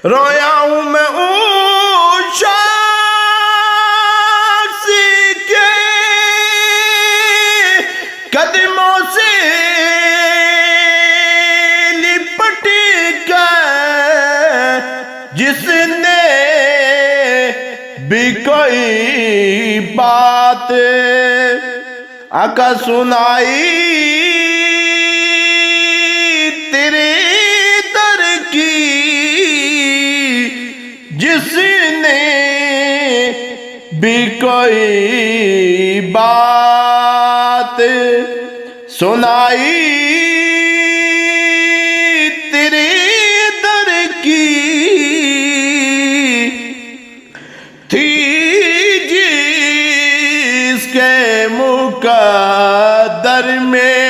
رویا ہوں میں اون شخص کے قدموں سے لپٹ کر، جس نے بھی کوئی بات آقا سنائی تیرے در کی، جس نے بھی کوئی بات سنائی تیرے در کی، تھی جس کے مقدر میں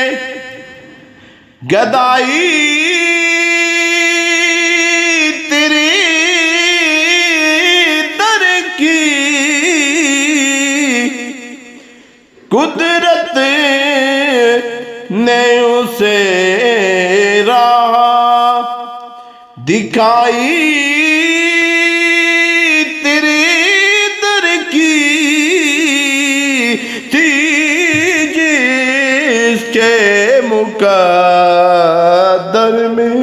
گدائی تیرے در کی، قدرت نے اسے راہ دکھائی تیرے در کی، تھی جس کے مقدر میں،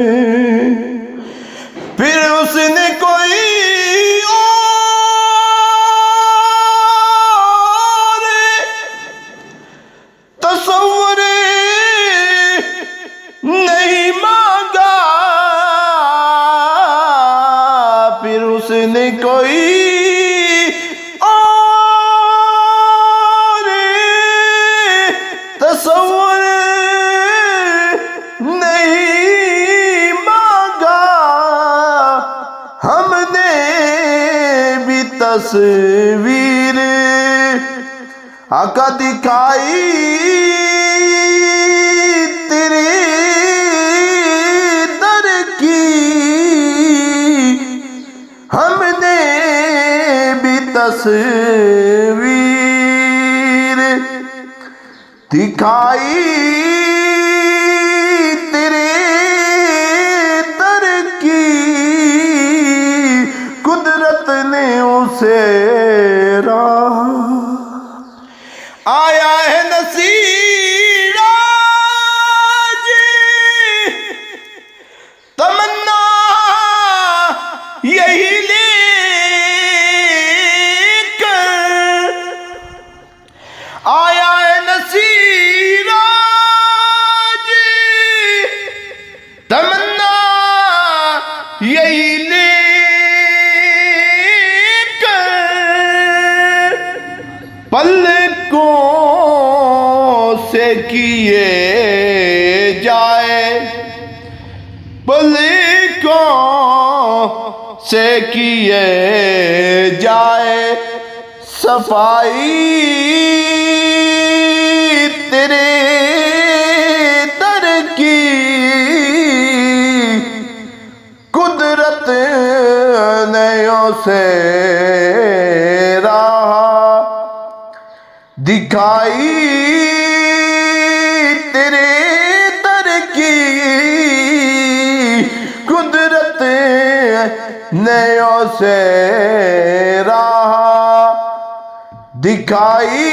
پھر اس نے کوئی اور تصور نہیں مانگا، پھر اس نے کوئی اور تصور نہیں مانگا، ہم نے بھی تصویر آقا دکھائی تیرے در کی، ہم نے بھی تصویر دکھائی تیرے در کی، قدرت نے اسے راہ آیا ہے نصیر آج تمنا یہی لے کر، آیا ہے نصیر آج تمنا یہی لے کر، پلکوں سے کیے جائے، پلکوں سے کیے جائے صفائی تیرے در کی، قدرت نے اسے راہ دکھائی تیرے در کی، قدرت نے اسے راہ دکھائی